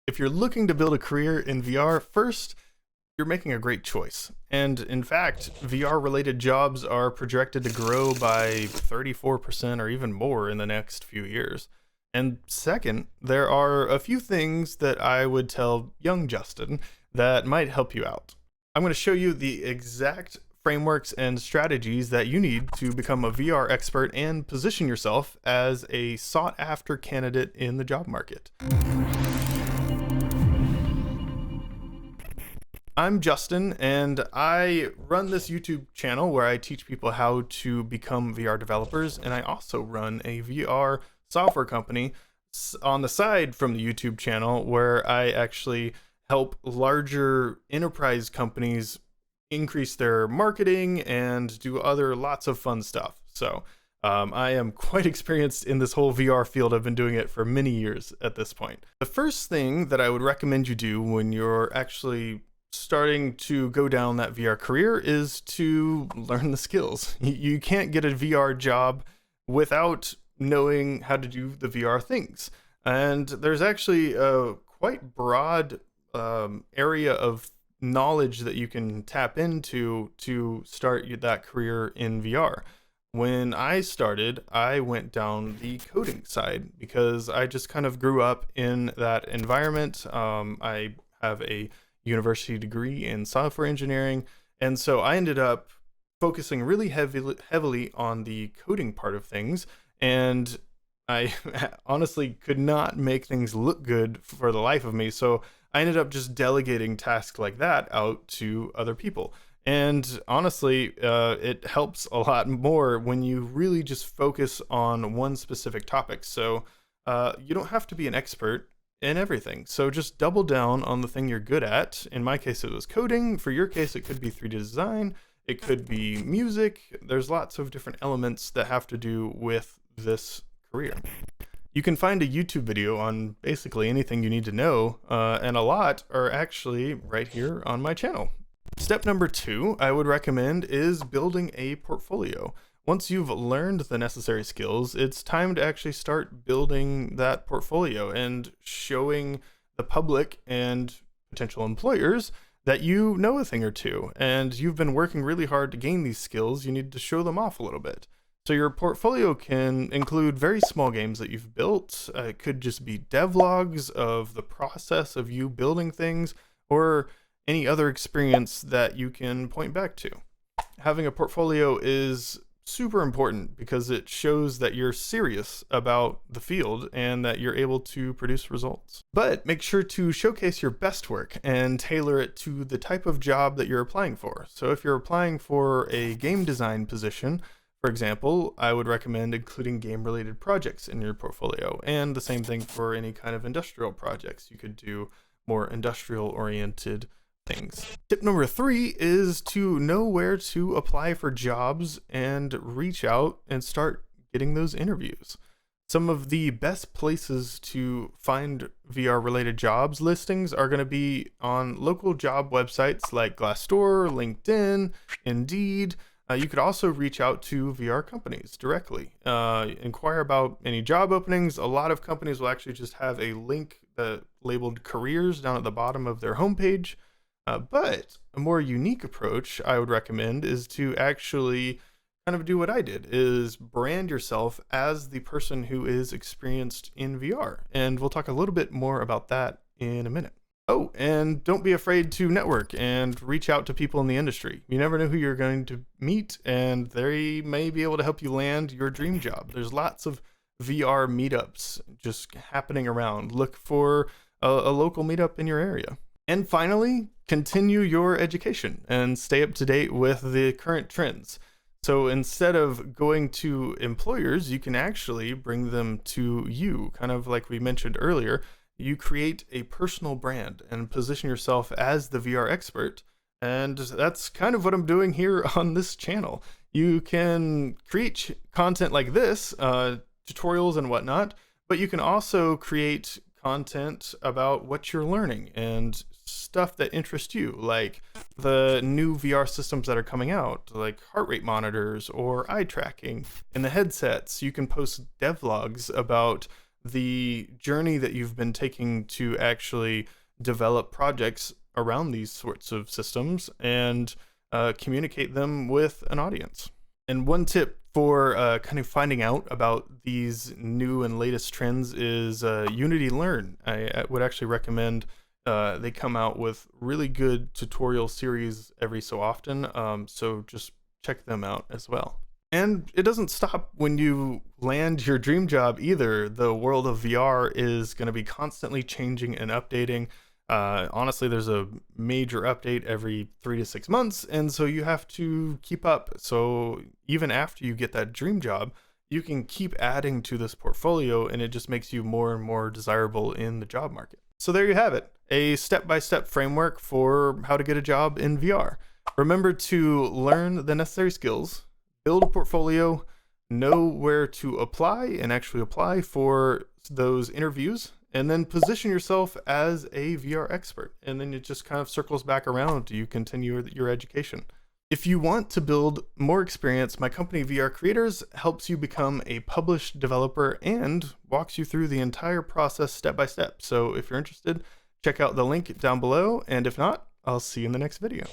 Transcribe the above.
If you're looking to build a career in VR, first, you're making a great choice. And in fact, VR related jobs are projected to grow by 34% or even more in the next few years. And second, there are a few things that I would tell young Justin that might help you out. I'm going to show you the exact frameworks and strategies that you need to become a VR expert and position yourself as a sought after candidate in the job market. I'm Justin, and I run this YouTube channel where I teach people how to become VR developers, and I also run a VR software company on the side from the YouTube channel where I actually help larger enterprise companies increase their marketing and do other lots of fun stuff. So I am quite experienced in this whole VR field. I've been doing it for many years at this point. The first thing that I would recommend you do when you're actually starting to go down that VR career is to learn the skills. You can't get a VR job without knowing how to do the VR things. And there's actually a quite broad area of knowledge that you can tap into to start that career in VR. When I started, I went down the coding side because I just kind of grew up in that environment. I have a university degree in software engineering, and so I ended up focusing really heavily on the coding part of things, and I honestly could not make things look good for the life of me, so I ended up just delegating tasks like that out to other people. And honestly, it helps a lot more when you really just focus on one specific topic. So you don't have to be an expert in everything. So just double down on the thing you're good at. In my case, it was coding. For your case, it could be 3D design. It could be music. There's lots of different elements that have to do with this career. You can find a YouTube video on basically anything you need to know, and a lot are actually right here on my channel. Step number 2 I would recommend is building a portfolio. Once you've learned the necessary skills, it's time to actually start building that portfolio and showing the public and potential employers that you know a thing or two, and you've been working really hard to gain these skills. You need to show them off a little bit. So your portfolio can include very small games that you've built. It could just be devlogs of the process of you building things, or any other experience that you can point back to. Having a portfolio is super important because it shows that you're serious about the field and that you're able to produce results. But make sure to showcase your best work and tailor it to the type of job that you're applying for. So if you're applying for a game design position, for example, I would recommend including game-related projects in your portfolio, and the same thing for any kind of industrial projects. You could do more industrial-oriented things. Tip number 3 is to know where to apply for jobs and reach out and start getting those interviews. Some of the best places to find VR-related jobs listings are going to be on local job websites like Glassdoor, LinkedIn, Indeed. You could also reach out to VR companies directly. Inquire about any job openings. A lot of companies will actually just have a link labeled careers down at the bottom of their homepage. But a more unique approach I would recommend is to actually kind of do what I did, is brand yourself as the person who is experienced in VR. And we'll talk a little bit more about that in a minute. Oh, and don't be afraid to network and reach out to people in the industry. You never know who you're going to meet, and they may be able to help you land your dream job. There's lots of VR meetups just happening around. Look for a local meetup in your area. And finally, continue your education and stay up to date with the current trends. So instead of going to employers, you can actually bring them to you, kind of like we mentioned earlier. You create a personal brand and position yourself as the VR expert. And that's kind of what I'm doing here on this channel. You can create content like this, tutorials and whatnot, but you can also create content about what you're learning and stuff that interests you, like the new VR systems that are coming out, like heart rate monitors or eye tracking in the headsets. You can post devlogs about the journey that you've been taking to actually develop projects around these sorts of systems and communicate them with an audience. And one tip for kind of finding out about these new and latest trends is Unity Learn. I would actually recommend they come out with really good tutorial series every so often, so just check them out as well. And it doesn't stop when you land your dream job either. The world of VR is going to be constantly changing and updating. Honestly, there's a major update every 3 to 6 months, and so you have to keep up. So even after you get that dream job, you can keep adding to this portfolio, and it just makes you more and more desirable in the job market. So there you have it, a step-by-step framework for how to get a job in VR. Remember to learn the necessary skills, build a portfolio, know where to apply and actually apply for those interviews, and then position yourself as a VR expert. And then it just kind of circles back around. You continue your education. If you want to build more experience, my company VR Creators helps you become a published developer and walks you through the entire process step by step. So if you're interested, check out the link down below. And if not, I'll see you in the next video.